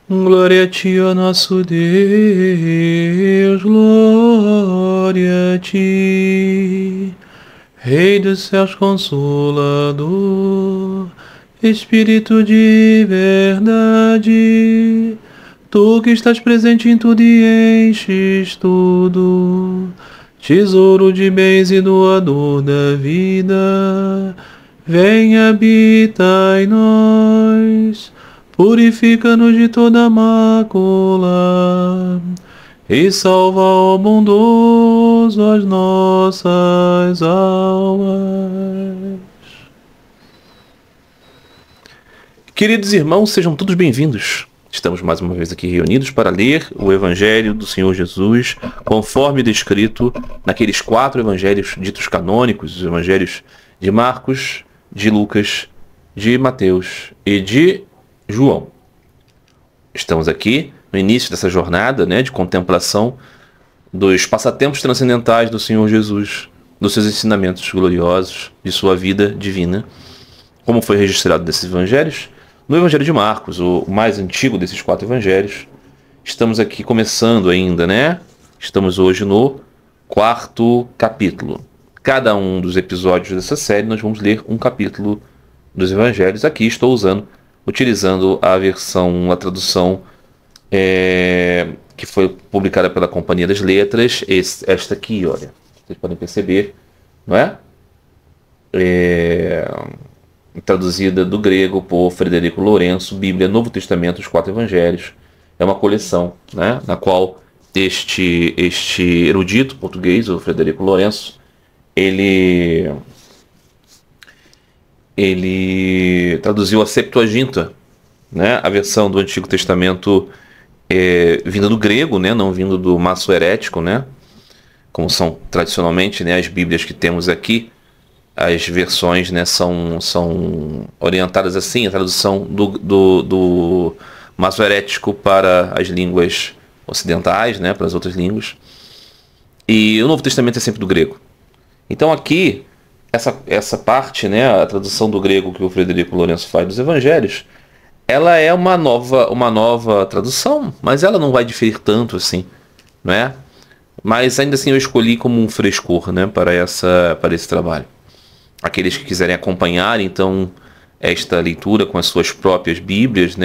Glória a ti, ó nosso Deus, glória a ti, Rei dos céus consolador, Espírito de verdade, tu que estás presente em tudo e enches tudo, tesouro de bens e doador da vida, vem habitar em nós. Purifica-nos de toda mácula e salva, ó bondoso, as nossas almas. Queridos irmãos, sejam todos bem-vindos. Estamos mais uma vez aqui reunidos para ler o Evangelho do Senhor Jesus, conforme descrito naqueles 4 evangelhos ditos canônicos, os evangelhos de Marcos, de Lucas, de Mateus e de João. Estamos aqui no início dessa jornada, de contemplação dos passatempos transcendentais do Senhor Jesus, dos seus ensinamentos gloriosos, de sua vida divina, como foi registrado nesses evangelhos. No Evangelho de Marcos, o mais antigo desses 4 evangelhos, estamos aqui começando ainda, Estamos hoje no 4º capítulo. Cada um dos episódios dessa série nós vamos ler um capítulo dos evangelhos. Aqui estou utilizando a versão, a tradução que foi publicada pela Companhia das Letras, esta aqui, olha, vocês podem perceber, não é? Traduzida do grego por Frederico Lourenço, Bíblia, Novo Testamento, os 4 Evangelhos. É uma coleção, na qual este erudito português, o Frederico Lourenço, ele traduziu a Septuaginta, a versão do Antigo Testamento vinda do grego, não vindo do maço herético, como são tradicionalmente as Bíblias que temos aqui. As versões são orientadas assim, a tradução do maço herético para as línguas ocidentais, para as outras línguas. E o Novo Testamento é sempre do grego. Então aqui, essa parte, a tradução do grego que o Frederico Lourenço faz dos evangelhos, ela é uma nova tradução, mas ela não vai diferir tanto assim, Mas ainda assim eu escolhi como um frescor, para esse trabalho. Aqueles que quiserem acompanhar, então, esta leitura com as suas próprias Bíblias,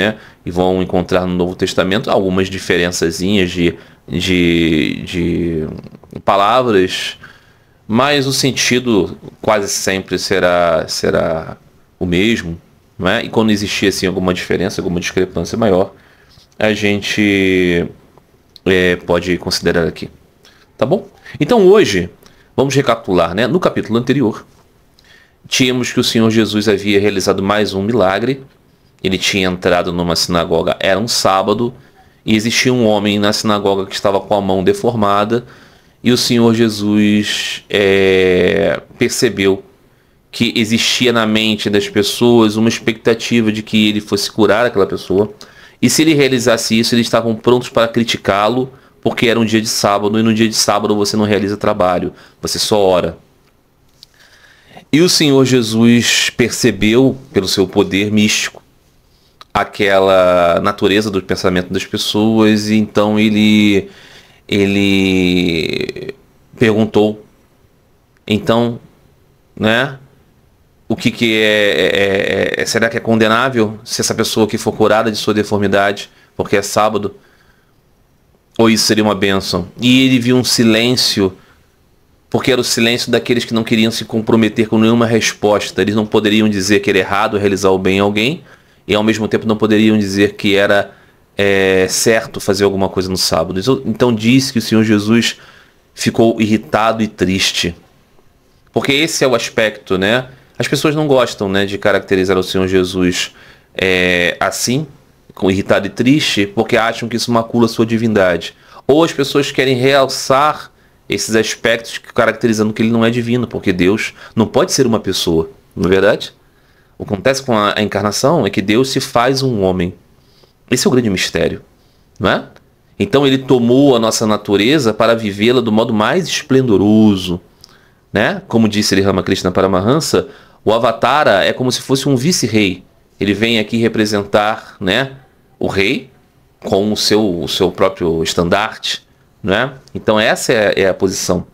e vão encontrar no Novo Testamento algumas diferençazinhas de palavras, mas o sentido quase sempre será o mesmo, E quando existir assim, alguma diferença, alguma discrepância maior, a gente pode considerar aqui. Tá bom? Então hoje, vamos recapitular, No capítulo anterior, tínhamos que o Senhor Jesus havia realizado mais um milagre. Ele tinha entrado numa sinagoga, era um sábado, e existia um homem na sinagoga que estava com a mão deformada, e o Senhor Jesus percebeu que existia na mente das pessoas uma expectativa de que ele fosse curar aquela pessoa, e se ele realizasse isso, eles estavam prontos para criticá-lo, porque era um dia de sábado, e no dia de sábado você não realiza trabalho, você só ora. E o Senhor Jesus percebeu, pelo seu poder místico, aquela natureza do pensamento das pessoas, e então ele perguntou, então, o que será que é condenável se essa pessoa que for curada de sua deformidade, porque é sábado, ou isso seria uma bênção? E ele viu um silêncio, porque era o silêncio daqueles que não queriam se comprometer com nenhuma resposta. Eles não poderiam dizer que era errado realizar o bem a alguém, e ao mesmo tempo não poderiam dizer que era certo fazer alguma coisa no sábado. Então diz que o Senhor Jesus ficou irritado e triste, porque esse é o aspecto, As pessoas não gostam, de caracterizar o Senhor Jesus assim, com irritado e triste, porque acham que isso macula a sua divindade. Ou as pessoas querem realçar esses aspectos caracterizando que ele não é divino, porque Deus não pode ser uma pessoa, não é verdade? O que acontece com a encarnação é que Deus se faz um homem. Esse é o grande mistério, Então ele tomou a nossa natureza para vivê-la do modo mais esplendoroso, Como disse Ramakrishna Paramahansa, o Avatara é como se fosse um vice-rei. Ele vem aqui representar, o rei, com o seu próprio estandarte, né? Então essa é a posição.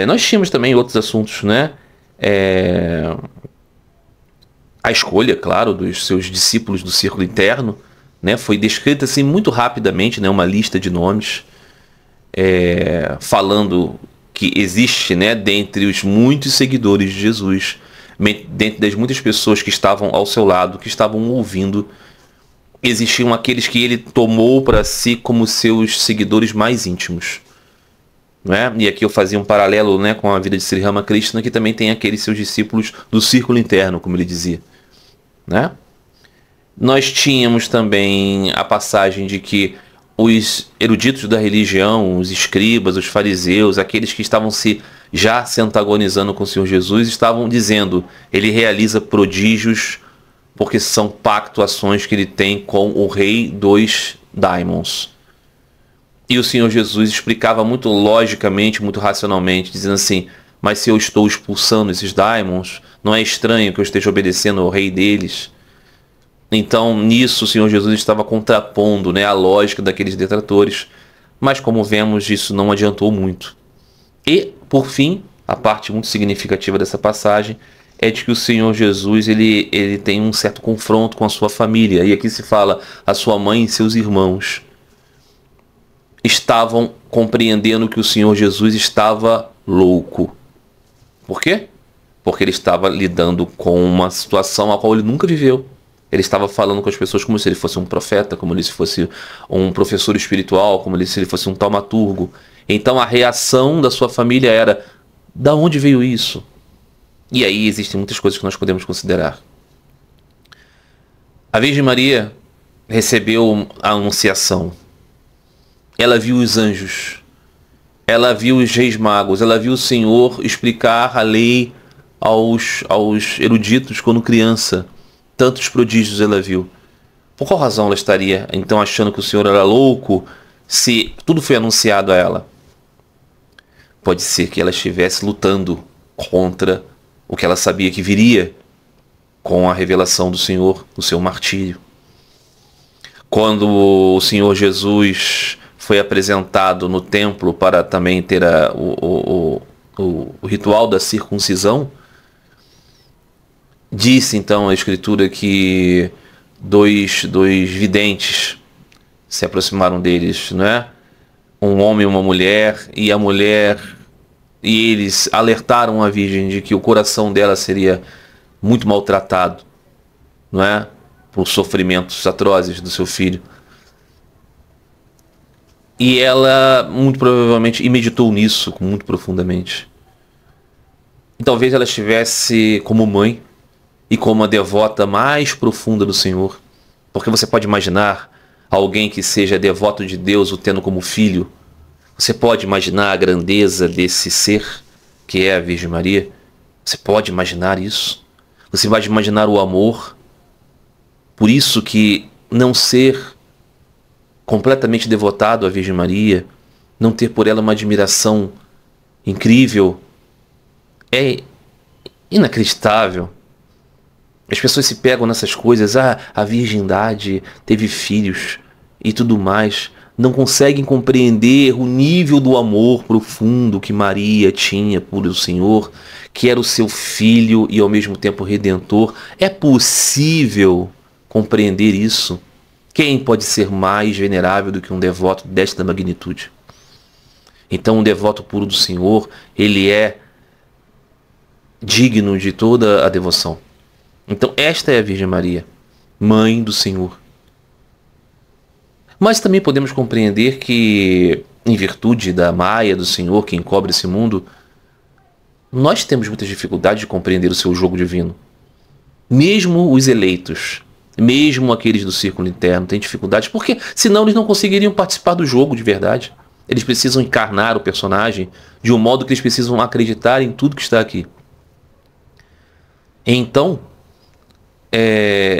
Nós tínhamos também outros assuntos, né? A escolha, claro, dos seus discípulos do círculo interno, né? Foi descrita assim muito rapidamente, né? Uma lista de nomes, falando que existe, né, dentre os muitos seguidores de Jesus, dentre das muitas pessoas que estavam ao seu lado, que estavam ouvindo, existiam aqueles que ele tomou para si como seus seguidores mais íntimos, né? E aqui eu fazia um paralelo, né, com a vida de Sri Ramakrishna, que também tem aqueles seus discípulos do círculo interno, como ele dizia, né? Nós tínhamos também a passagem de que os eruditos da religião, os escribas, os fariseus, aqueles que estavam já se antagonizando com o Senhor Jesus, estavam dizendo: ele realiza prodígios porque são pactuações que ele tem com o rei dos daimons. E o Senhor Jesus explicava muito logicamente, muito racionalmente, dizendo assim: mas se eu estou expulsando esses daimons, não é estranho que eu esteja obedecendo ao rei deles? Então, nisso, o Senhor Jesus estava contrapondo, né, a lógica daqueles detratores. Mas, como vemos, isso não adiantou muito. E, por fim, a parte muito significativa dessa passagem é de que o Senhor Jesus ele tem um certo confronto com a sua família. E aqui se fala: a sua mãe e seus irmãos estavam compreendendo que o Senhor Jesus estava louco. Por quê? Porque ele estava lidando com uma situação a qual ele nunca viveu. Ele estava falando com as pessoas como se ele fosse um profeta, como se fosse um professor espiritual, como se ele fosse um taumaturgo. Então a reação da sua família era: da onde veio isso? E aí existem muitas coisas que nós podemos considerar. A Virgem Maria recebeu a anunciação. Ela viu os anjos. Ela viu os reis magos. Ela viu o Senhor explicar a lei aos eruditos quando criança. Tantos prodígios ela viu. Por qual razão ela estaria então achando que o Senhor era louco se tudo foi anunciado a ela? Pode ser que ela estivesse lutando contra o que ela sabia que viria com a revelação do Senhor, o seu martírio. Quando o Senhor Jesus foi apresentado no templo para também ter o ritual da circuncisão, disse então a Escritura que dois videntes se aproximaram deles, né? Um homem e uma mulher, e a mulher, e eles alertaram a Virgem de que o coração dela seria muito maltratado, não é? Por sofrimentos atrozes do seu filho. E ela, muito provavelmente, meditou nisso muito profundamente. E talvez ela estivesse como mãe e como a devota mais profunda do Senhor. Porque você pode imaginar alguém que seja devoto de Deus o tendo como filho. Você pode imaginar a grandeza desse ser que é a Virgem Maria. Você pode imaginar isso. Você vai imaginar o amor. Por isso que não ser completamente devotado à Virgem Maria, não ter por ela uma admiração incrível, é inacreditável. As pessoas se pegam nessas coisas: a virgindade teve filhos e tudo mais. Não conseguem compreender o nível do amor profundo que Maria tinha por o Senhor, que era o seu filho e ao mesmo tempo redentor. É possível compreender isso? Quem pode ser mais venerável do que um devoto desta magnitude? Então, um devoto puro do Senhor, ele é digno de toda a devoção. Então, esta é a Virgem Maria, mãe do Senhor. Mas também podemos compreender que, em virtude da Maia do Senhor que encobre esse mundo, nós temos muitas dificuldades de compreender o seu jogo divino. Mesmo os eleitos, mesmo aqueles do círculo interno, têm dificuldades, porque senão eles não conseguiriam participar do jogo de verdade. Eles precisam encarnar o personagem de um modo que eles precisam acreditar em tudo que está aqui. Então,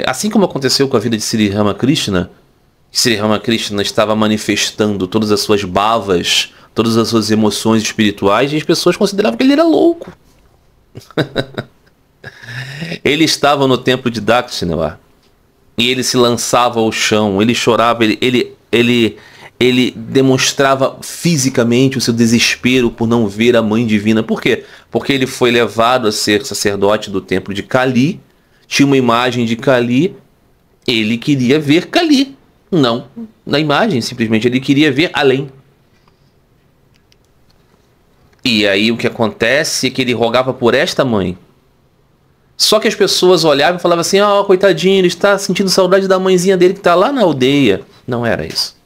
assim como aconteceu com a vida de Sri Ramakrishna, Sri Ramakrishna estava manifestando todas as suas bhavas, todas as suas emoções espirituais, e as pessoas consideravam que ele era louco. Ele estava no templo de Dakshinawar, E ele se lançava ao chão, ele chorava, ele demonstrava fisicamente o seu desespero por não ver a Mãe Divina. Por quê? Porque ele foi levado a ser sacerdote do templo de Cali, tinha uma imagem de Cali, ele queria ver Cali, não na imagem, simplesmente ele queria ver além. E aí o que acontece é que ele rogava por esta mãe. Só que as pessoas olhavam e falavam assim, coitadinho, ele está sentindo saudade da mãezinha dele que está lá na aldeia. Não era isso.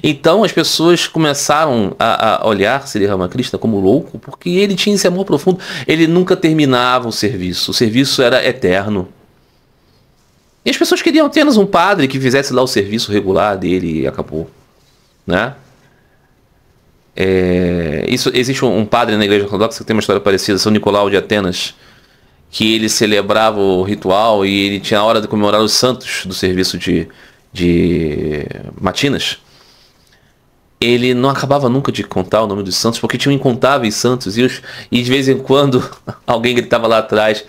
Então as pessoas começaram a olhar Sri Ramakrishna como louco, porque ele tinha esse amor profundo. Ele nunca terminava o serviço era eterno. E as pessoas queriam apenas um padre que fizesse lá o serviço regular dele e acabou, né? Existe um padre na igreja ortodoxa que tem uma história parecida, São Nicolau de Atenas, que ele celebrava o ritual e ele tinha a hora de comemorar os santos do serviço de matinas. Ele não acabava nunca de contar o nome dos santos, porque tinham incontáveis santos, e de vez em quando alguém gritava lá atrás,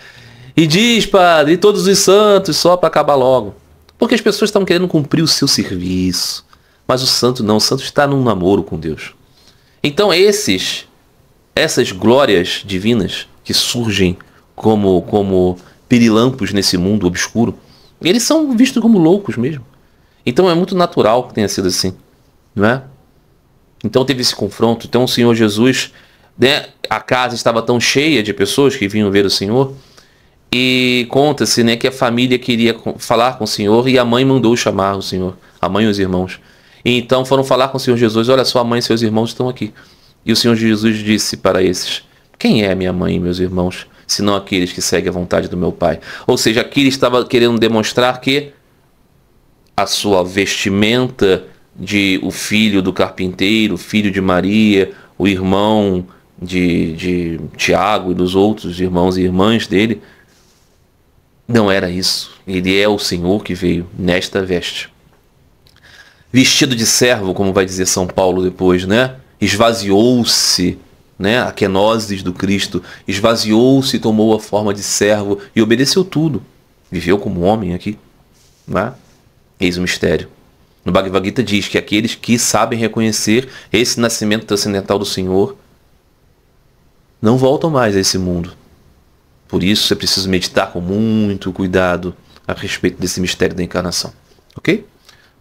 e diz, padre, e todos os santos, só para acabar logo. Porque as pessoas estavam querendo cumprir o seu serviço, mas o santo não, o santo está num namoro com Deus. Então essas glórias divinas que surgem como pirilampos nesse mundo obscuro, eles são vistos como loucos mesmo. Então é muito natural que tenha sido assim, não é? Então teve esse confronto. Então o Senhor Jesus, né, a casa estava tão cheia de pessoas que vinham ver o Senhor, e conta-se, né, que a família queria falar com o Senhor e a mãe mandou chamar o Senhor, a mãe e os irmãos. E então foram falar com o Senhor Jesus, olha, sua mãe e seus irmãos estão aqui. E o Senhor Jesus disse para esses, quem é minha mãe e meus irmãos, senão aqueles que seguem a vontade do meu Pai? Ou seja, aqui ele estava querendo demonstrar que a sua vestimenta de o filho do carpinteiro, filho de Maria, o irmão de Tiago e dos outros irmãos e irmãs dele, não era isso. Ele é o Senhor que veio nesta veste. Vestido de servo, como vai dizer São Paulo depois, né? Esvaziou-se, né? A kenosis do Cristo. Esvaziou-se, tomou a forma de servo e obedeceu tudo. Viveu como homem aqui, né? Eis o mistério. No Bhagavad Gita diz que aqueles que sabem reconhecer esse nascimento transcendental do Senhor não voltam mais a esse mundo. Por isso é preciso meditar com muito cuidado a respeito desse mistério da encarnação. Ok?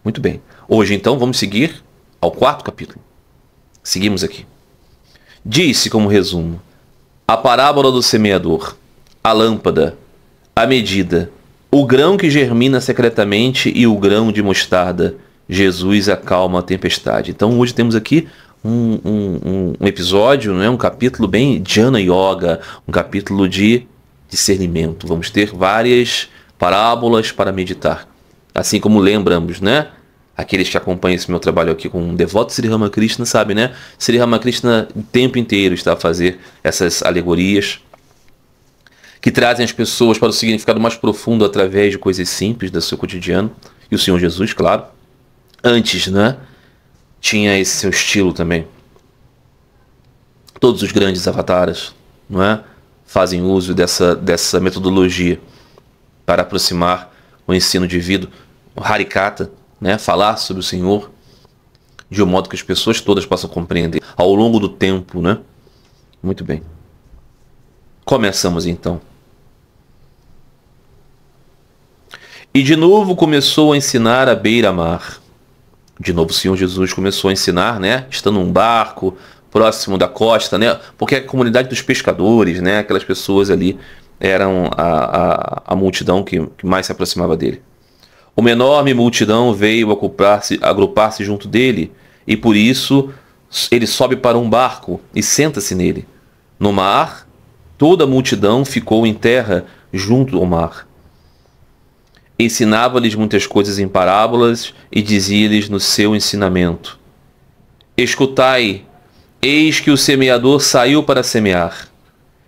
Muito bem. Hoje, então, vamos seguir ao 4º capítulo. Seguimos aqui. Diz-se como resumo: a parábola do semeador, a lâmpada, a medida, o grão que germina secretamente e o grão de mostarda. Jesus acalma a tempestade. Então, hoje temos aqui um episódio, né, um capítulo bem Jnana Yoga, um capítulo de discernimento. Vamos ter várias parábolas para meditar. Assim como lembramos, né? Aqueles que acompanham esse meu trabalho aqui com um devoto Sri Ramakrishna, sabe, né? Sri Ramakrishna o tempo inteiro está a fazer essas alegorias que trazem as pessoas para o significado mais profundo através de coisas simples do seu cotidiano. E o Senhor Jesus, claro, antes, né, tinha esse seu estilo também. Todos os grandes avataras, não é, fazem uso dessa metodologia para aproximar o ensino divino, o Harikata, né, falar sobre o Senhor de um modo que as pessoas todas possam compreender ao longo do tempo, né? Muito bem. Começamos então. E de novo começou a ensinar à beira-mar. De novo o Senhor Jesus começou a ensinar, né? Estando num barco, próximo da costa, né? Porque a comunidade dos pescadores, né? Aquelas pessoas ali eram a multidão que mais se aproximava dele. Uma enorme multidão veio agrupar-se junto dele, e por isso ele sobe para um barco e senta-se nele. No mar, toda a multidão ficou em terra junto ao mar. Ensinava-lhes muitas coisas em parábolas e dizia-lhes no seu ensinamento: escutai, eis que o semeador saiu para semear.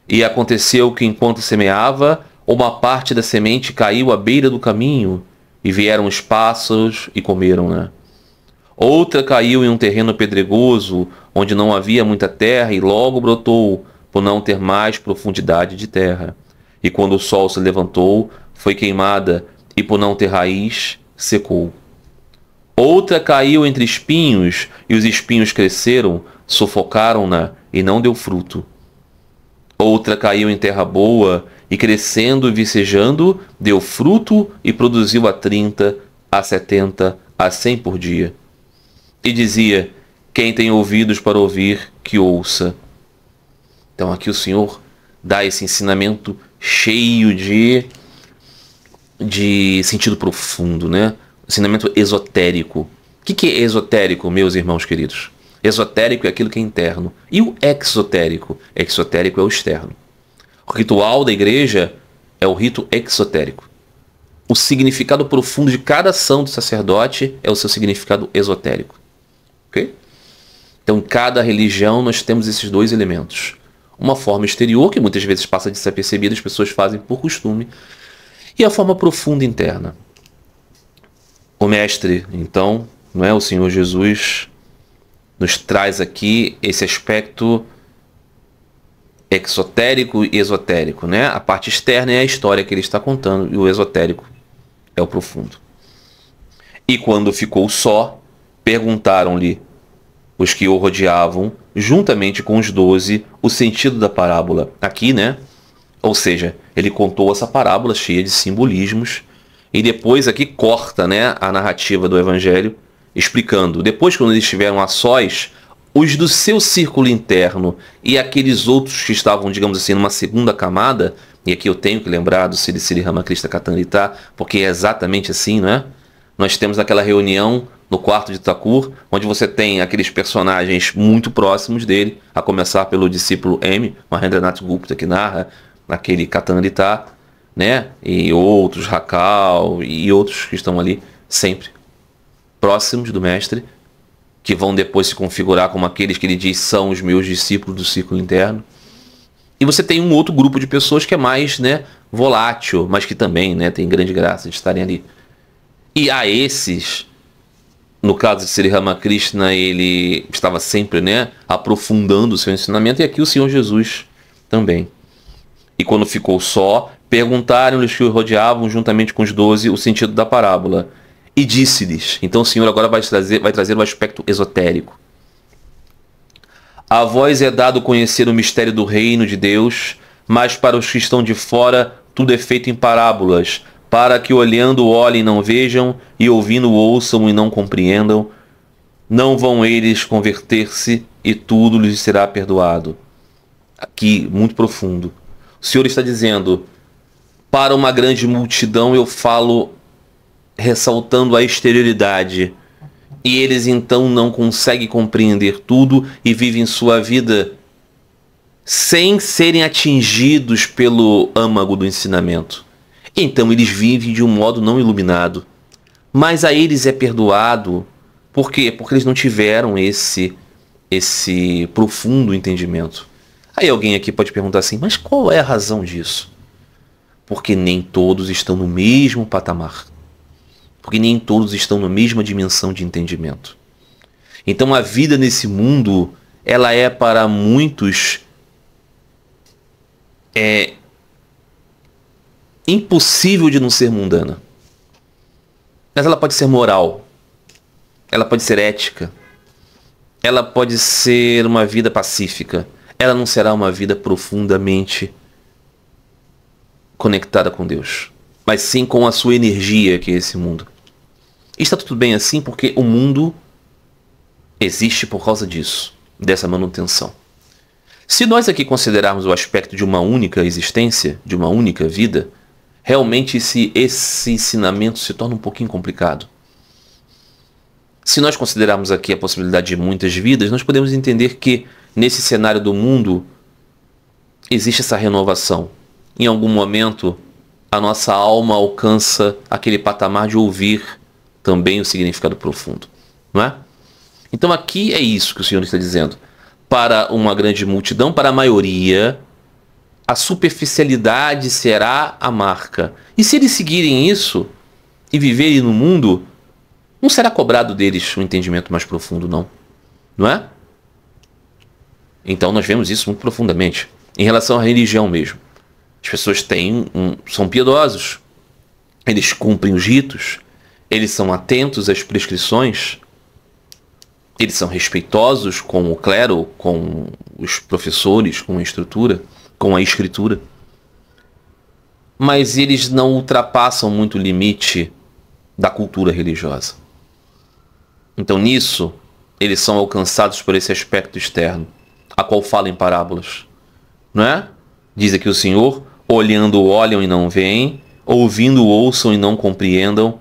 E aconteceu que enquanto semeava, uma parte da semente caiu à beira do caminho, e vieram os pássaros e comeram-na. Outra caiu em um terreno pedregoso, onde não havia muita terra, e logo brotou, por não ter mais profundidade de terra. E quando o sol se levantou, foi queimada, e por não ter raiz, secou. Outra caiu entre espinhos, e os espinhos cresceram, sufocaram-na e não deu fruto. Outra caiu em terra boa, e crescendo e vicejando, deu fruto e produziu a 30, a 70, a 100 por dia. E dizia: quem tem ouvidos para ouvir, que ouça. Então aqui o Senhor dá esse ensinamento cheio de sentido profundo, né? Ensinamento esotérico. O que é esotérico, meus irmãos queridos? Esotérico é aquilo que é interno. E o exotérico? Exotérico é o externo. O ritual da igreja é o rito exotérico. O significado profundo de cada ação do sacerdote é o seu significado esotérico. Ok? Então, em cada religião nós temos esses dois elementos. Uma forma exterior, que muitas vezes passa de ser percebida, as pessoas fazem por costume, e a forma profunda interna. O Mestre, então, não é, o Senhor Jesus, nos traz aqui esse aspecto exotérico e esotérico, né? A parte externa é a história que ele está contando, e o esotérico é o profundo. E quando ficou só, perguntaram-lhe os que o rodeavam, juntamente com os 12, o sentido da parábola. Aqui, né? Ou seja, ele contou essa parábola cheia de simbolismos, e depois aqui corta, né, a narrativa do Evangelho, explicando. Depois, quando eles estiveram a sós, os do seu círculo interno e aqueles outros que estavam, digamos assim, numa segunda camada, e aqui eu tenho que lembrar do Sri Sri Ramakrishna Katanrita, porque é exatamente assim, não é? Nós temos aquela reunião no quarto de Thakur, onde você tem aqueles personagens muito próximos dele, a começar pelo discípulo M, Mahendranath Gupta, que narra naquele Katanrita, né? E outros, Rakal e outros que estão ali sempre próximos do mestre, que vão depois se configurar como aqueles que ele diz são os meus discípulos do círculo interno. E você tem um outro grupo de pessoas que é mais, né, volátil, mas que também, né, tem grande graça de estarem ali. E a esses, no caso de Sri Ramakrishna, ele estava sempre, né, aprofundando o seu ensinamento, e aqui o Senhor Jesus também. E quando ficou só, perguntaram-lhes que o rodeavam, juntamente com os 12, o sentido da parábola. E disse-lhes. Então o Senhor agora vai trazer o aspecto esotérico. A vós é dado conhecer o mistério do reino de Deus, mas para os que estão de fora, tudo é feito em parábolas, para que olhando olhem e não vejam, e ouvindo ouçam e não compreendam. Não vão eles converter-se, e tudo lhes será perdoado. Aqui, muito profundo. O Senhor está dizendo: para uma grande multidão eu falo ressaltando a exterioridade, e eles então não conseguem compreender tudo e vivem sua vida sem serem atingidos pelo âmago do ensinamento. Então eles vivem de um modo não iluminado, mas a eles é perdoado. Por quê? Porque eles não tiveram esse profundo entendimento. Aí alguém aqui pode perguntar assim: mas qual é a razão disso? Porque nem todos estão no mesmo patamar. Porque nem todos estão na mesma dimensão de entendimento. Então a vida nesse mundo, ela é para muitos impossível de não ser mundana. Mas ela pode ser moral. Ela pode ser ética. Ela pode ser uma vida pacífica. Ela não será uma vida profundamente conectada com Deus, mas sim com a sua energia, que é esse mundo. E está tudo bem assim, porque o mundo existe por causa disso, dessa manutenção. Se nós aqui considerarmos o aspecto de uma única existência, de uma única vida, realmente esse ensinamento se torna um pouquinho complicado. Se nós considerarmos aqui a possibilidade de muitas vidas, nós podemos entender que nesse cenário do mundo existe essa renovação. Em algum momento, a nossa alma alcança aquele patamar de ouvir também o significado profundo, não é? Então aqui é isso que o Senhor está dizendo. Para uma grande multidão, para a maioria, a superficialidade será a marca. E se eles seguirem isso e viverem no mundo, não será cobrado deles um entendimento mais profundo, não é? Então nós vemos isso muito profundamente em relação à religião mesmo. As pessoas são piedosos, Eles cumprem os ritos, eles são atentos às prescrições, eles são respeitosos com o clero, com os professores, com a estrutura, com a escritura. Mas eles não ultrapassam muito o limite da cultura religiosa. Então nisso, eles são alcançados por esse aspecto externo, a qual fala em parábolas. Não é? Diz aqui o Senhor, olhando olham e não veem, ouvindo ouçam e não compreendam,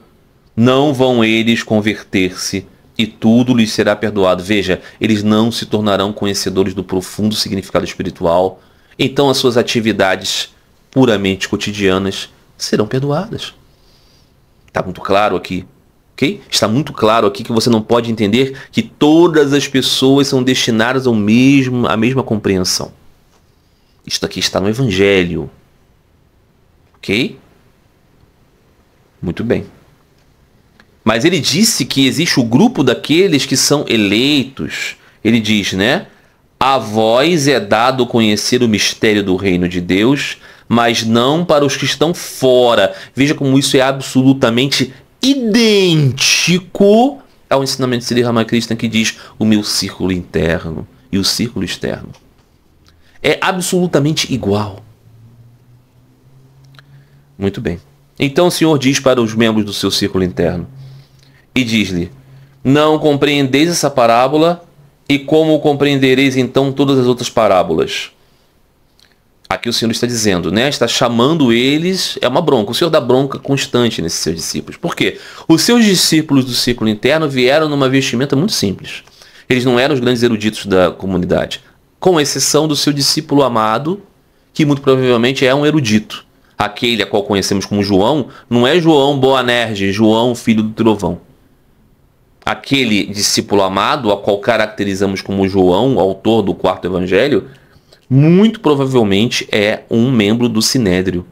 não vão eles converter-se e tudo lhes será perdoado. Veja, eles não se tornarão conhecedores do profundo significado espiritual, então as suas atividades puramente cotidianas serão perdoadas. Está muito claro aqui, ok? Está muito claro aqui que você não pode entender que todas as pessoas são destinadas à mesma compreensão. Isto aqui está no Evangelho, ok? Muito bem. Mas ele disse que existe o grupo daqueles que são eleitos. Ele diz, né? A vós é dado conhecer o mistério do reino de Deus, mas não para os que estão fora. Veja como isso é absolutamente idêntico ao ensinamento de Sri Ramakrishna, que diz o meu círculo interno e o círculo externo. É absolutamente igual. Muito bem. Então o Senhor diz para os membros do seu círculo interno, e diz-lhe, não compreendeis essa parábola, e como compreendereis então todas as outras parábolas? Aqui o Senhor está dizendo, né? Está chamando eles, é uma bronca. O Senhor dá bronca constante nesses seus discípulos. Por quê? Os seus discípulos do círculo interno vieram numa vestimenta muito simples. Eles não eram os grandes eruditos da comunidade, com exceção do seu discípulo amado, que muito provavelmente é um erudito. Aquele a qual conhecemos como João, não é João Boanerges, João filho do trovão. Aquele discípulo amado, a qual caracterizamos como João, autor do 4º Evangelho, muito provavelmente é um membro do Sinédrio.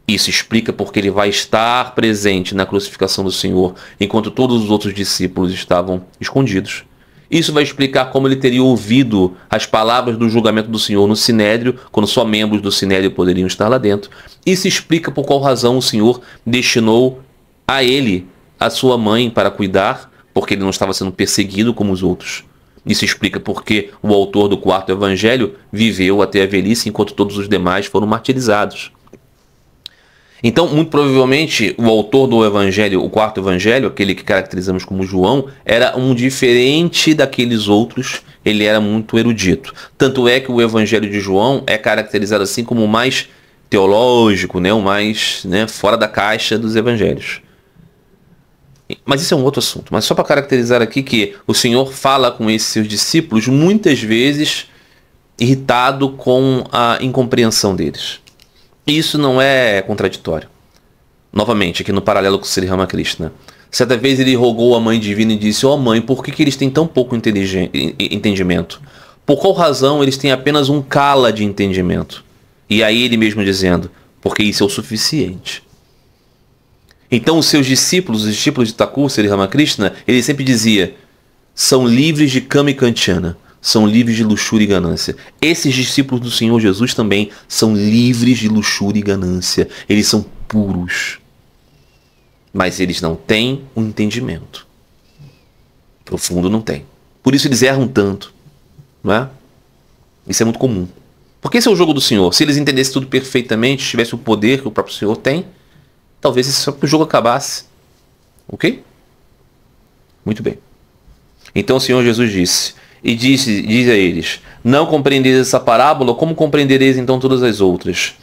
Isso explica porque ele vai estar presente na crucificação do Senhor, enquanto todos os outros discípulos estavam escondidos. Isso vai explicar como ele teria ouvido as palavras do julgamento do Senhor no Sinédrio, quando só membros do Sinédrio poderiam estar lá dentro. Isso explica por qual razão o Senhor destinou a ele, a sua mãe, para cuidar, porque ele não estava sendo perseguido como os outros. Isso explica porque o autor do 4º Evangelho viveu até a velhice, enquanto todos os demais foram martirizados. Então, muito provavelmente, o autor do Evangelho, o 4º Evangelho, aquele que caracterizamos como João, era um diferente daqueles outros, ele era muito erudito. Tanto é que o Evangelho de João é caracterizado assim como o mais teológico, né? O mais, né, fora da caixa dos evangelhos. Mas isso é um outro assunto. Mas só para caracterizar aqui que o Senhor fala com esses seus discípulos muitas vezes irritado com a incompreensão deles. E isso não é contraditório. Novamente, aqui no paralelo com Sri Ramakrishna. Certa vez ele rogou à Mãe Divina e disse, ó Mãe, por que eles têm tão pouco entendimento? Por qual razão eles têm apenas um kala de entendimento? E aí ele mesmo dizendo, porque isso é o suficiente. Então os seus discípulos, os discípulos de Thakur, Sri Ramakrishna, ele sempre dizia, são livres de kama e kanchana, são livres de luxúria e ganância. Esses discípulos do Senhor Jesus também são livres de luxúria e ganância. Eles são puros. Mas eles não têm um entendimento. Profundo não tem. Por isso eles erram tanto. Não é? Isso é muito comum. Porque esse é o jogo do Senhor. Se eles entendessem tudo perfeitamente, tivessem o poder que o próprio Senhor tem, talvez esse jogo acabasse. Ok? Muito bem. Então o Senhor Jesus disse, e diz a eles, não compreendeis essa parábola, como compreendereis então todas as outras?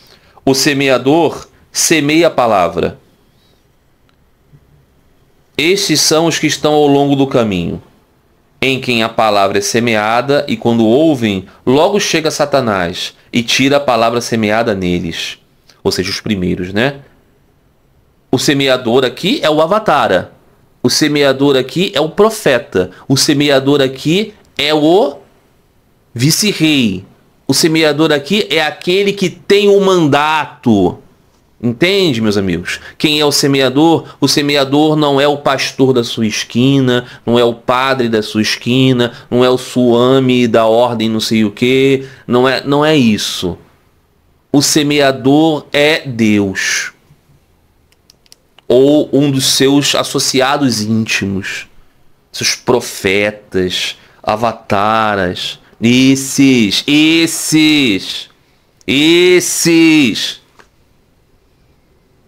O semeador semeia a palavra. Estes são os que estão ao longo do caminho, em quem a palavra é semeada, e quando ouvem, logo chega Satanás e tira a palavra semeada neles. Ou seja, os primeiros, né? O semeador aqui é o avatara. O semeador aqui é o profeta. O semeador aqui é o vice-rei. O semeador aqui é aquele que tem um mandato. Entende, meus amigos? Quem é o semeador? O semeador não é o pastor da sua esquina, não é o padre da sua esquina, não é o suame da ordem não sei o que, não é isso. O semeador é Deus. ou um dos seus associados íntimos, seus profetas, avataras, esses.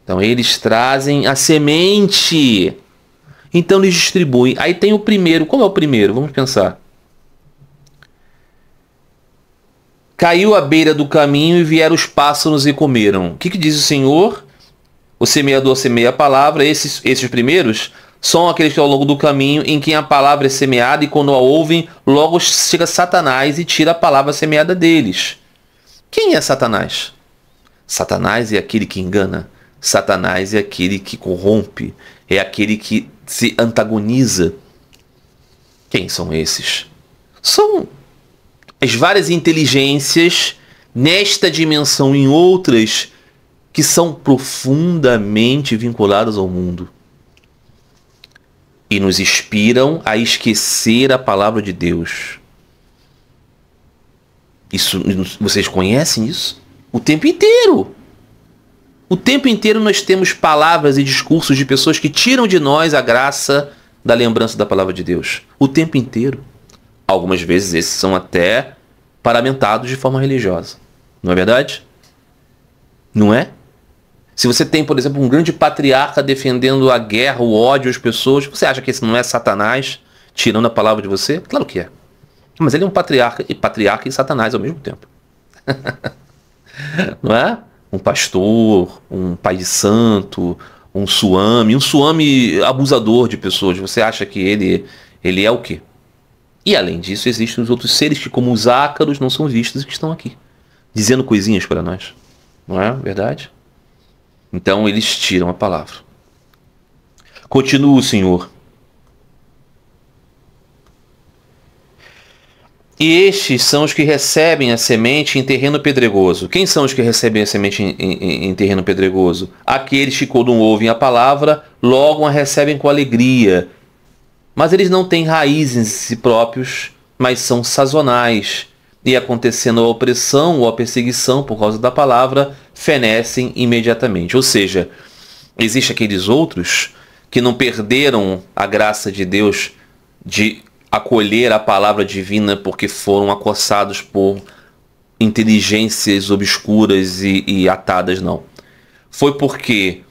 Então eles trazem a semente. Então eles distribuem. Aí tem o primeiro. Qual é o primeiro? Vamos pensar. Caiu à beira do caminho e vieram os pássaros e comeram. O que diz o Senhor? O semeador semeia a palavra. Esses primeiros são aqueles que ao longo do caminho em quem a palavra é semeada e quando a ouvem, logo chega Satanás e tira a palavra semeada deles. Quem é Satanás? Satanás é aquele que engana. Satanás é aquele que corrompe. É aquele que se antagoniza. Quem são esses? São as várias inteligências nesta dimensão e em outras que são profundamente vinculadas ao mundo e nos inspiram a esquecer a palavra de Deus. Isso, vocês conhecem isso? O tempo inteiro. O tempo inteiro nós temos palavras e discursos de pessoas que tiram de nós a graça da lembrança da palavra de Deus. O tempo inteiro. Algumas vezes esses são até paramentados de forma religiosa. Não é verdade? Não é? Se você tem, por exemplo, um grande patriarca defendendo a guerra, o ódio às pessoas, você acha que esse não é Satanás tirando a palavra de você? Claro que é. Mas ele é um patriarca e Satanás ao mesmo tempo. Não é? Um pastor, um pai de santo, um suame abusador de pessoas. Você acha que ele é o quê? E além disso, existem os outros seres que, como os ácaros, não são vistos e que estão aqui, dizendo coisinhas para nós. Não é verdade? Então eles tiram a palavra. Continua o Senhor. E estes são os que recebem a semente em terreno pedregoso. Quem são os que recebem a semente em terreno pedregoso? Aqueles que, quando ouvem a palavra, logo a recebem com alegria. Mas eles não têm raízes em si próprios, mas são sazonais. E acontecendo a opressão ou a perseguição por causa da palavra, fenecem imediatamente. Ou seja, existem aqueles outros que não perderam a graça de Deus de acolher a palavra divina porque foram acossados por inteligências obscuras e atadas, não. Foi porque,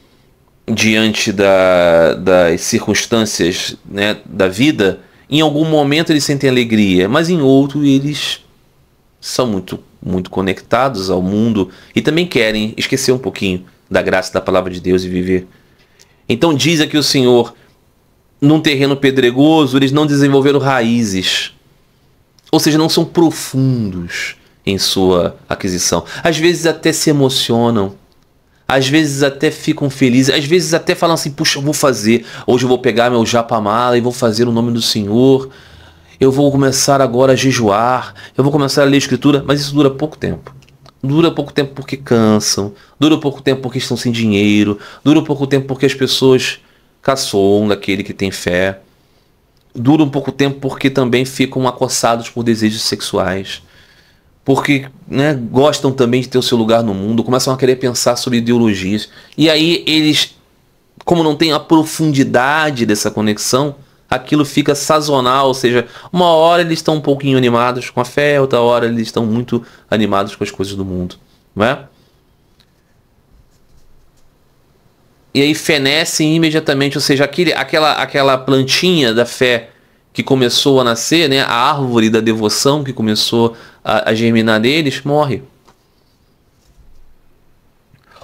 diante das circunstâncias, né, da vida, em algum momento eles sentem alegria, mas em outro eles são muito conectados ao mundo e também querem esquecer um pouquinho da graça da palavra de Deus e viver. Então diz aqui o Senhor, num terreno pedregoso, eles não desenvolveram raízes. Ou seja, não são profundos em sua aquisição. Às vezes até se emocionam. Às vezes até ficam felizes. Às vezes até falam assim, puxa, eu vou fazer. Hoje eu vou pegar meu japamala e vou fazer o nome do Senhor. Eu vou começar agora a jejuar. Eu vou começar a ler a Escritura. Mas isso dura pouco tempo. Dura pouco tempo porque cansam. Dura pouco tempo porque estão sem dinheiro. Dura pouco tempo porque as pessoas caçoam daquele que tem fé. Dura um pouco tempo porque também ficam acossados por desejos sexuais. Porque, né, gostam também de ter o seu lugar no mundo. Começam a querer pensar sobre ideologias. E aí eles, como não tem a profundidade dessa conexão, aquilo fica sazonal. Ou seja, uma hora eles estão um pouquinho animados com a fé, outra hora eles estão muito animados com as coisas do mundo. Não é? E aí fenecem imediatamente, ou seja, aquela plantinha da fé que começou a nascer, né, a árvore da devoção que começou a germinar neles, morre.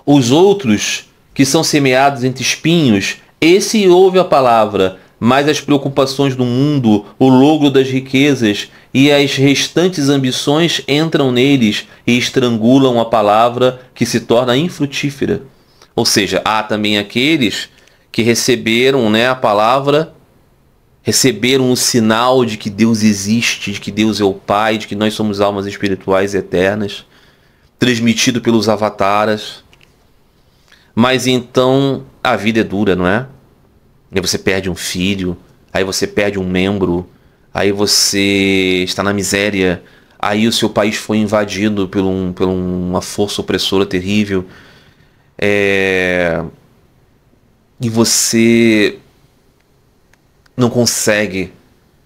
Os outros, que são semeados entre espinhos, esse ouve a palavra, mas as preocupações do mundo, o logro das riquezas e as restantes ambições entram neles e estrangulam a palavra que se torna infrutífera. Ou seja, há também aqueles que receberam, né, a palavra, receberam o sinal de que Deus existe, de que Deus é o Pai, de que nós somos almas espirituais eternas, transmitido pelos avataras. Mas então a vida é dura, não é? Aí você perde um filho, aí você perde um membro, aí você está na miséria, aí o seu país foi invadido por uma força opressora terrível. e você não consegue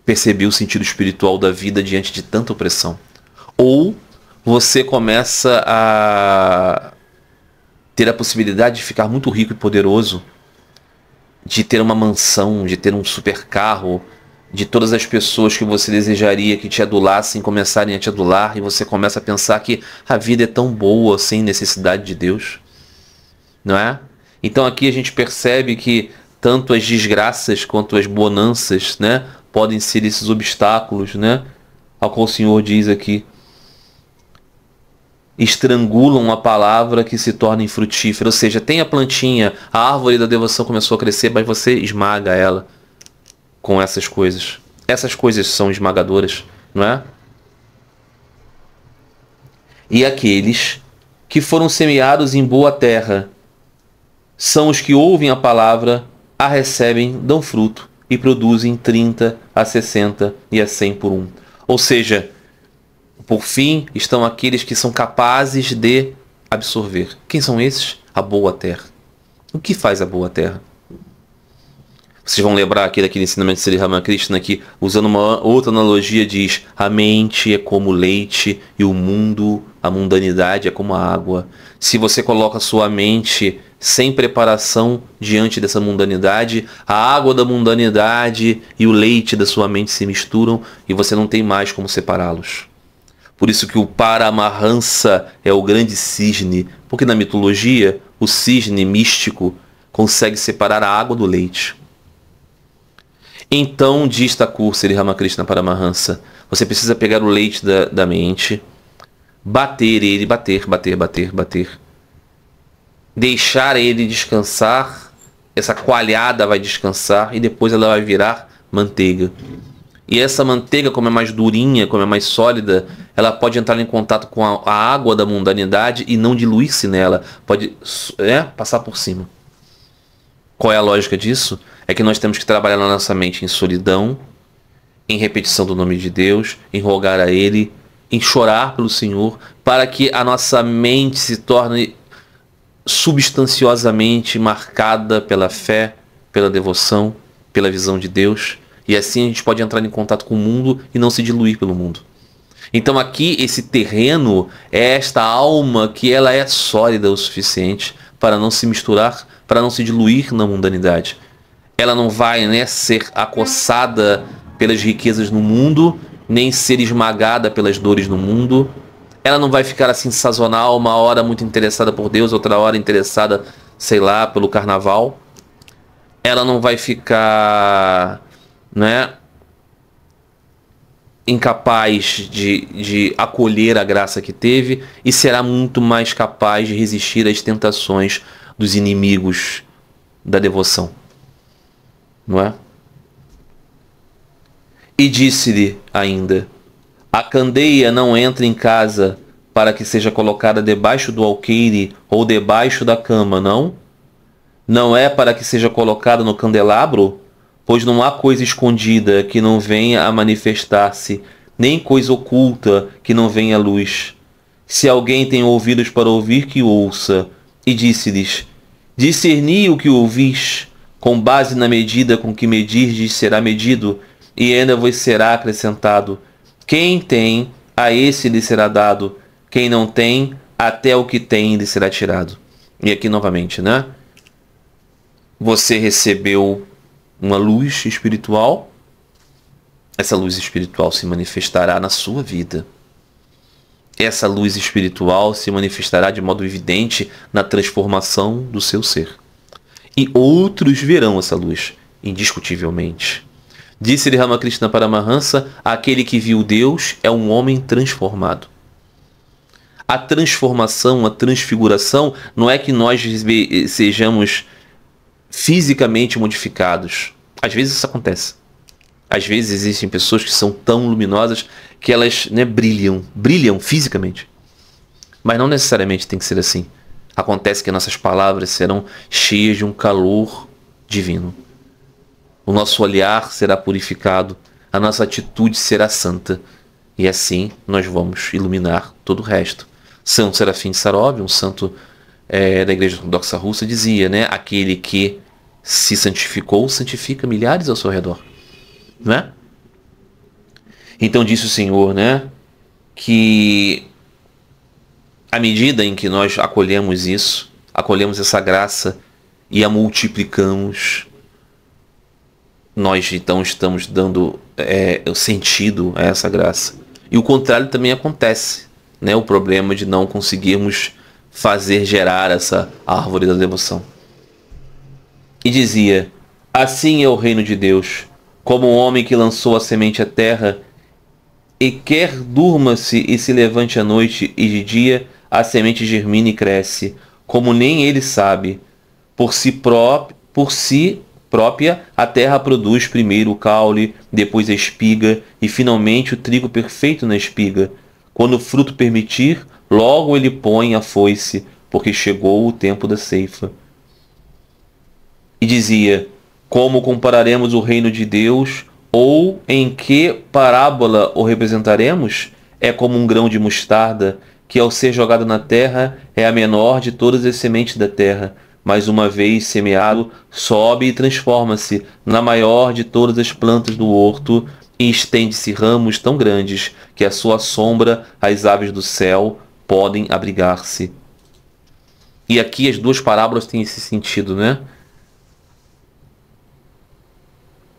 perceber o sentido espiritual da vida diante de tanta opressão. Ou você começa a ter a possibilidade de ficar muito rico e poderoso, de ter uma mansão, de ter um super carro, de todas as pessoas que você desejaria que te adulassem começarem a te adular, e você começa a pensar que a vida é tão boa sem necessidade de Deus, não é? Então aqui a gente percebe que tanto as desgraças quanto as bonanças, né, podem ser esses obstáculos, né, ao qual o Senhor diz aqui. Estrangulam a palavra que se torna infrutífera. Ou seja, tem a plantinha, a árvore da devoção começou a crescer, mas você esmaga ela com essas coisas. Essas coisas são esmagadoras, não é? E aqueles que foram semeados em boa terra são os que ouvem a palavra, a recebem, dão fruto e produzem 30, a 60 e a 100 por um. Ou seja, por fim, estão aqueles que são capazes de absorver. Quem são esses? A boa terra. O que faz a boa terra? Vocês vão lembrar aqui daquele ensinamento de Sri Ramakrishna que, usando uma outra analogia, diz: a mente é como leite e o mundo, a mundanidade, é como a água. Se você coloca a sua mente sem preparação diante dessa mundanidade, a água da mundanidade e o leite da sua mente se misturam e você não tem mais como separá-los. Por isso que o Paramahansa é o grande cisne, porque na mitologia o cisne místico consegue separar a água do leite. Então, diz Thakur Sri Ramakrishna Paramahansa, você precisa pegar o leite da mente, bater ele, bater, deixar ele descansar, essa coalhada vai descansar e depois ela vai virar manteiga. E essa manteiga, como é mais durinha, como é mais sólida, ela pode entrar em contato com a água da mundanidade e não diluir-se nela. Pode passar por cima. Qual é a lógica disso? É que nós temos que trabalhar na nossa mente em solidão, em repetição do nome de Deus, em rogar a Ele, em chorar pelo Senhor, para que a nossa mente se torne substanciosamente marcada pela fé, pela devoção, pela visão de Deus. E assim a gente pode entrar em contato com o mundo e não se diluir pelo mundo. Então aqui esse terreno é esta alma que ela é sólida o suficiente para não se misturar, para não se diluir na mundanidade. Ela não vai, ser acossada pelas riquezas no mundo, nem ser esmagada pelas dores no mundo. Ela não vai ficar assim sazonal, uma hora muito interessada por Deus, outra hora interessada, sei lá, pelo carnaval. Ela não vai ficar incapaz de acolher a graça que teve e será muito mais capaz de resistir às tentações dos inimigos da devoção, não é? E disse-lhe ainda: a candeia não entra em casa para que seja colocada debaixo do alqueire ou debaixo da cama, não? Não é para que seja colocada no candelabro? Pois não há coisa escondida que não venha a manifestar-se, nem coisa oculta que não venha à luz. Se alguém tem ouvidos para ouvir, que ouça. E disse-lhes: discerni o que ouvis, com base na medida com que medirdes será medido, e ainda vos será acrescentado. Quem tem, a esse lhe será dado. Quem não tem, até o que tem lhe será tirado. E aqui novamente, Você recebeu uma luz espiritual, essa luz espiritual se manifestará na sua vida. Essa luz espiritual se manifestará de modo evidente na transformação do seu ser. E outros verão essa luz, indiscutivelmente. Disse-lhe Ramakrishna Paramahansa: aquele que viu Deus é um homem transformado. A transformação, a transfiguração, não é que nós sejamos fisicamente modificados. Às vezes isso acontece. Às vezes existem pessoas que são tão luminosas que elas brilham fisicamente. Mas não necessariamente tem que ser assim. Acontece que nossas palavras serão cheias de um calor divino. O nosso olhar será purificado, a nossa atitude será santa. E assim nós vamos iluminar todo o resto. São Serafim de Sarov, um santo da Igreja Ortodoxa Russa, dizia, aquele que se santificou, santifica milhares ao seu redor, não é? Então disse o Senhor, né, que à medida em que nós acolhemos isso, acolhemos essa graça e a multiplicamos, nós então estamos dando sentido a essa graça. E o contrário também acontece, né? O problema de não conseguirmos fazer gerar essa árvore da devoção. E dizia: assim é o reino de Deus, como um homem que lançou a semente à terra, e quer durma-se e se levante à noite, e de dia a semente germina e cresce, como nem ele sabe. Por si própria, a terra produz primeiro o caule, depois a espiga, e finalmente o trigo perfeito na espiga. Quando o fruto permitir, logo ele põe a foice, porque chegou o tempo da ceifa. E dizia: como compararemos o reino de Deus, ou em que parábola o representaremos? É como um grão de mostarda, que ao ser jogado na terra é a menor de todas as sementes da terra, mas uma vez semeado, sobe e transforma-se na maior de todas as plantas do horto, e estende-se ramos tão grandes que à sua sombra as aves do céu podem abrigar-se. E aqui as duas parábolas têm esse sentido, né?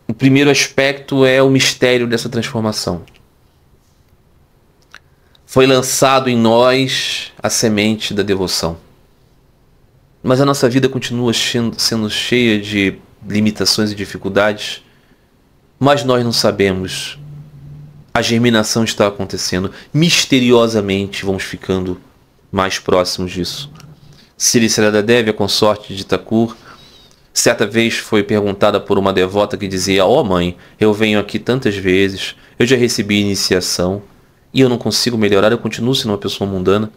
O primeiro aspecto é o mistério dessa transformação. Foi lançado em nós a semente da devoção. Mas a nossa vida continua sendo cheia de limitações e dificuldades. Mas nós não sabemos. A germinação está acontecendo. Misteriosamente vamos ficando mais próximos disso. Cícera da Dévia, consorte de Thakur, certa vez foi perguntada por uma devota que dizia: ó mãe, eu venho aqui tantas vezes, eu já recebi iniciação e eu não consigo melhorar, eu continuo sendo uma pessoa mundana.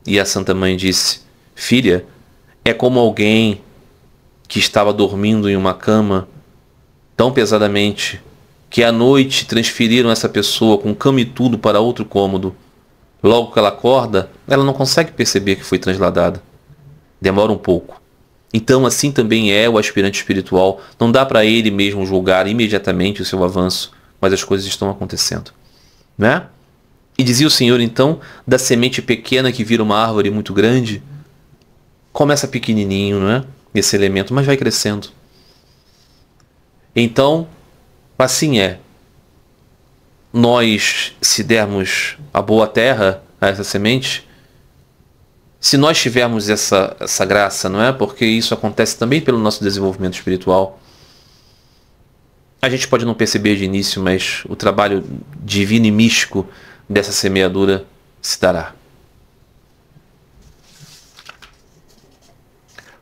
E a Santa Mãe disse: filha, é como alguém que estava dormindo em uma cama tão pesadamente que à noite transferiram essa pessoa com cama e tudo para outro cômodo. Logo que ela acorda, ela não consegue perceber que foi transladada. Demora um pouco. Então assim também é o aspirante espiritual. Não dá para ele mesmo julgar imediatamente o seu avanço, mas as coisas estão acontecendo, né? E dizia o Senhor então, da semente pequena que vira uma árvore muito grande, começa pequenininho, não é? Esse elemento, mas vai crescendo. Então, assim é. Nós, se dermos a boa terra a essa semente, se nós tivermos essa graça, não é? Porque isso acontece também pelo nosso desenvolvimento espiritual. A gente pode não perceber de início, mas o trabalho divino e místico dessa semeadura se dará.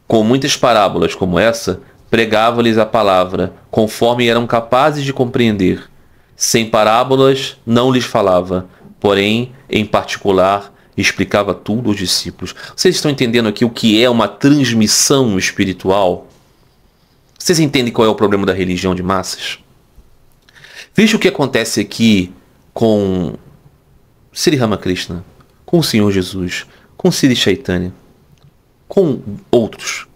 Com muitas parábolas como essa, pregava-lhes a palavra, conforme eram capazes de compreender. Sem parábolas, não lhes falava, porém, em particular, explicava tudo aos discípulos. Vocês estão entendendo aqui o que é uma transmissão espiritual? Vocês entendem qual é o problema da religião de massas? Veja o que acontece aqui com Sri Ramakrishna, com o Senhor Jesus, com Sri Chaitanya, com outros.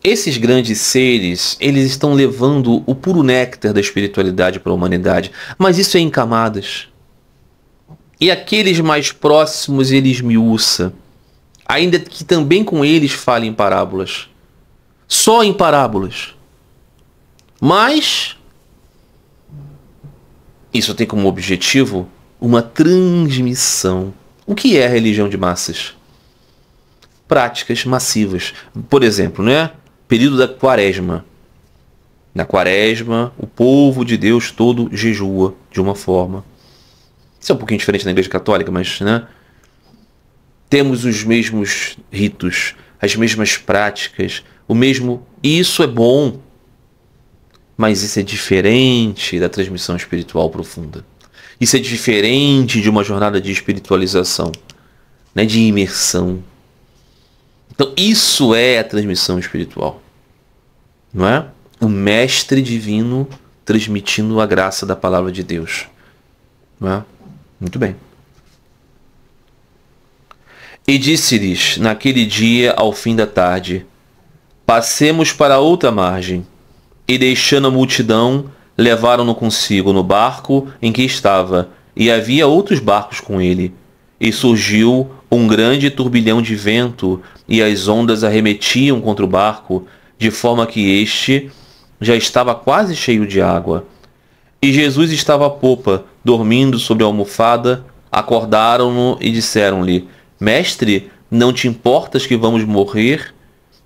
Esses grandes seres, eles estão levando o puro néctar da espiritualidade para a humanidade, mas isso é em camadas. E aqueles mais próximos ele esmiuça, ainda que também com eles fale em parábolas. Só em parábolas. Mas isso tem como objetivo uma transmissão. O que é a religião de massas? Práticas massivas. Por exemplo, né? Período da quaresma. Na quaresma, o povo de Deus todo jejua de uma forma. Isso é um pouquinho diferente na Igreja Católica, mas, né? Temos os mesmos ritos, as mesmas práticas, o mesmo... Isso é bom, mas isso é diferente da transmissão espiritual profunda. Isso é diferente de uma jornada de espiritualização, né? De imersão. Então, isso é a transmissão espiritual, não é? O mestre divino transmitindo a graça da palavra de Deus, não é? Muito bem. E disse-lhes, naquele dia, ao fim da tarde: Passemos para outra margem. E deixando a multidão, levaram-no consigo no barco em que estava, e havia outros barcos com ele. E surgiu um grande turbilhão de vento, e as ondas arremetiam contra o barco, de forma que este já estava quase cheio de água. E Jesus estava à popa, dormindo sobre a almofada. Acordaram-no e disseram-lhe: Mestre, não te importas que vamos morrer?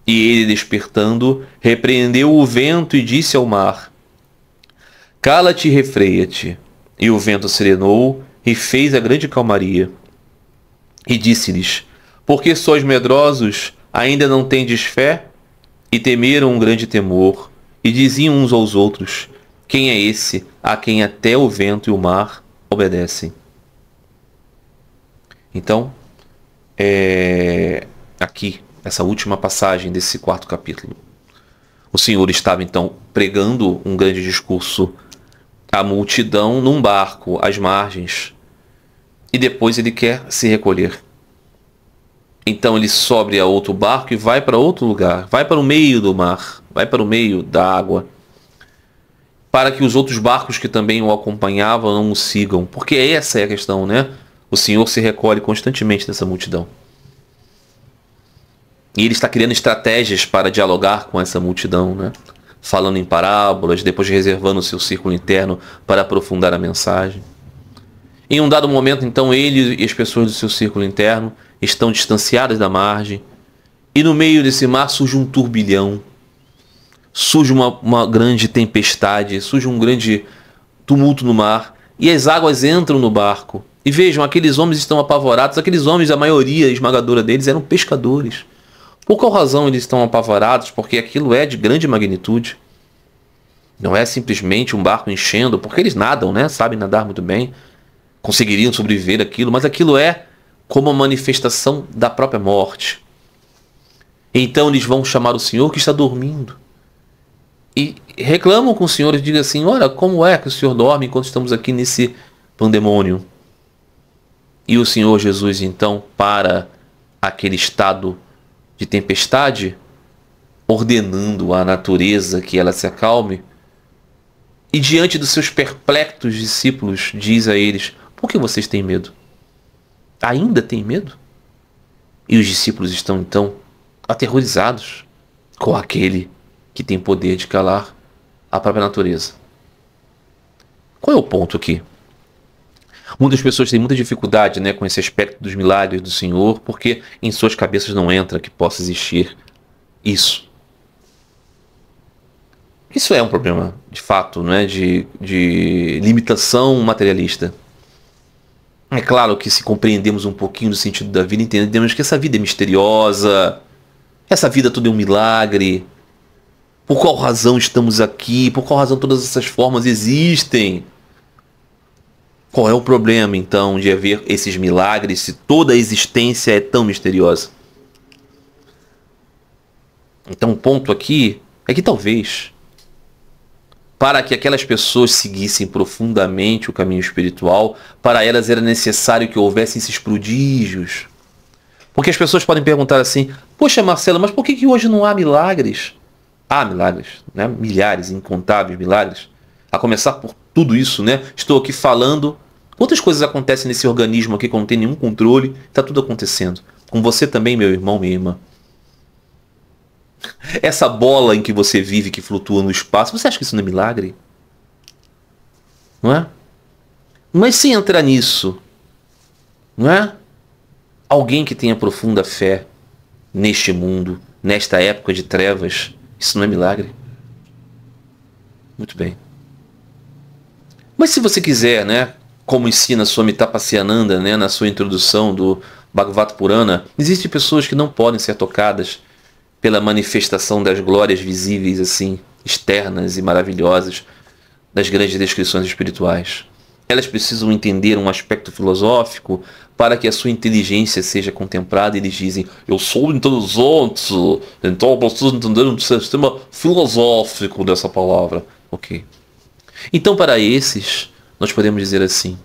E ele, despertando, repreendeu o vento e disse ao mar: Cala-te e refreia-te. E o vento serenou e fez a grande calmaria. E disse-lhes: Por que sois medrosos? Ainda não tendes fé? E temeram um grande temor, e diziam uns aos outros: Quem é esse, a quem até o vento e o mar obedecem? Então, aqui, essa última passagem desse 4º capítulo. O Senhor estava, então, pregando um grande discurso à multidão num barco, às margens. E depois ele quer se recolher. Então ele sobe a outro barco e vai para outro lugar. Vai para o meio do mar. Vai para o meio da água. Para que os outros barcos que também o acompanhavam não o sigam. Porque essa é a questão, né? O Senhor se recolhe constantemente dessa multidão. E ele está criando estratégias para dialogar com essa multidão, né? Falando em parábolas, depois reservando o seu círculo interno para aprofundar a mensagem. Em um dado momento, então, ele e as pessoas do seu círculo interno estão distanciadas da margem. E no meio desse mar surge um turbilhão. Surge uma grande tempestade, surge um grande tumulto no mar. E as águas entram no barco. E vejam, aqueles homens estão apavorados. Aqueles homens, a maioria esmagadora deles, eram pescadores. Por qual razão eles estão apavorados? Porque aquilo é de grande magnitude. Não é simplesmente um barco enchendo, porque eles nadam, né? Sabem nadar muito bem. Conseguiriam sobreviver àquilo, mas aquilo é como uma manifestação da própria morte. Então eles vão chamar o Senhor que está dormindo. E reclamam com o Senhor e dizem assim: olha, como é que o Senhor dorme enquanto estamos aqui nesse pandemônio? E o Senhor Jesus, então, para aquele estado de tempestade, ordenando à natureza que ela se acalme, e diante dos seus perplexos discípulos, diz a eles: por que vocês têm medo? Ainda têm medo? E os discípulos estão, então, aterrorizados com aquele que tem poder de calar a própria natureza. Qual é o ponto aqui? Muitas pessoas têm muita dificuldade, né, com esse aspecto dos milagres do Senhor, porque em suas cabeças não entra que possa existir isso. Isso é um problema, de fato, né, de limitação materialista. É claro que se compreendemos um pouquinho do sentido da vida, entendemos que essa vida é misteriosa, essa vida toda é um milagre. Por qual razão estamos aqui? Por qual razão todas essas formas existem? Qual é o problema, então, de haver esses milagres se toda a existência é tão misteriosa? Então, o ponto aqui é que talvez, para que aquelas pessoas seguissem profundamente o caminho espiritual, para elas era necessário que houvessem esses prodígios. Porque as pessoas podem perguntar assim: poxa, Marcelo, mas por que hoje não há milagres? Há milagres, né? Milhares, incontáveis milagres. A começar por tudo isso, né? Estou aqui falando. Quantas coisas acontecem nesse organismo aqui que não tem nenhum controle? Está tudo acontecendo. Com você também, meu irmão, minha irmã. Essa bola em que você vive, que flutua no espaço, você acha que isso não é milagre? Não é? Mas sem entrar nisso, não é? Alguém que tenha profunda fé neste mundo, nesta época de trevas, isso não é milagre? Muito bem. Mas se você quiser, né, como ensina Swami Tapasyananda, né, na sua introdução do Bhagavad Purana, existem pessoas que não podem ser tocadas pela manifestação das glórias visíveis, assim, externas e maravilhosas das grandes descrições espirituais. Elas precisam entender um aspecto filosófico para que a sua inteligência seja contemplada. Eles dizem: eu sou inteligente, então eu preciso entender um sistema filosófico dessa palavra. Ok. Então, para esses, nós podemos dizer assim.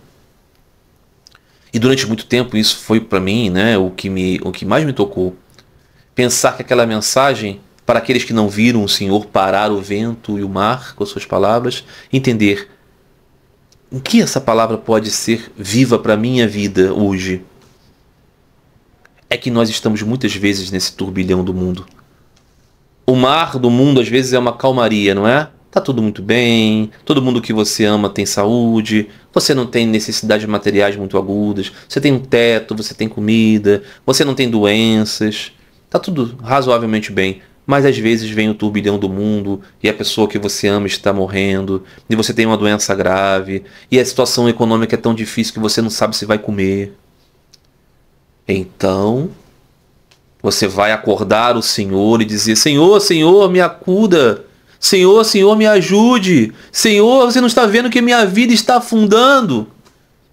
E durante muito tempo isso foi para mim, né, o que mais me tocou. Pensar que aquela mensagem Para aqueles que não viram o Senhor parar o vento e o mar com suas palavras, entender em que essa palavra pode ser viva para a minha vida hoje. É que nós estamos muitas vezes nesse turbilhão do mundo. O mar do mundo às vezes é uma calmaria, não é? Tá tudo muito bem, todo mundo que você ama tem saúde, você não tem necessidades materiais muito agudas, você tem um teto, você tem comida, você não tem doenças, tá tudo razoavelmente bem. Mas às vezes vem o turbilhão do mundo e a pessoa que você ama está morrendo, e você tem uma doença grave, e a situação econômica é tão difícil que você não sabe se vai comer. Então, você vai acordar o Senhor e dizer: Senhor, Senhor, me acuda. Senhor, Senhor, me ajude. Senhor, você não está vendo que minha vida está afundando?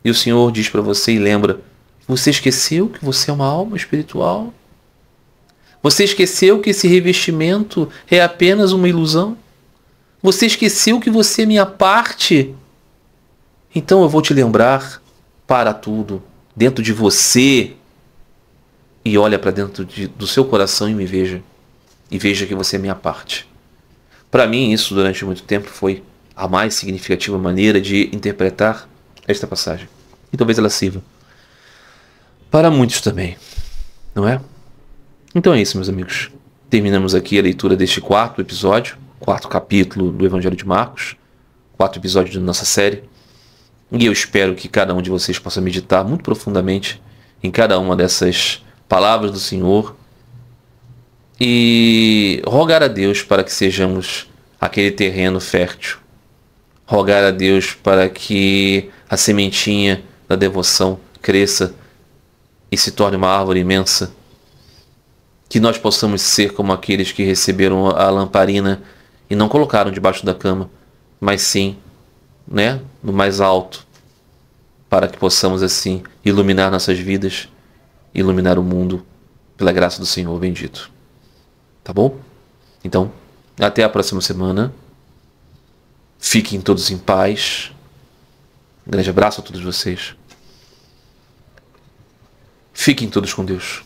E o Senhor diz para você e lembra: você esqueceu que você é uma alma espiritual? Você esqueceu que esse revestimento é apenas uma ilusão? Você esqueceu que você é minha parte? Então eu vou te lembrar: para tudo dentro de você e olha para dentro do seu coração e me veja. E veja que você é minha parte. Para mim, isso durante muito tempo foi a mais significativa maneira de interpretar esta passagem. E talvez ela sirva para muitos também, não é? Então é isso, meus amigos. Terminamos aqui a leitura deste quarto episódio, quarto capítulo do Evangelho de Marcos, quarto episódio da nossa série. E eu espero que cada um de vocês possa meditar muito profundamente em cada uma dessas palavras do Senhor e rogar a Deus para que sejamos aquele terreno fértil. Rogar a Deus para que a sementinha da devoção cresça e se torne uma árvore imensa. Que nós possamos ser como aqueles que receberam a lamparina e não colocaram debaixo da cama, mas sim, no mais alto, para que possamos assim iluminar nossas vidas, iluminar o mundo pela graça do Senhor bendito. Tá bom? Então, até a próxima semana. Fiquem todos em paz. Um grande abraço a todos vocês. Fiquem todos com Deus.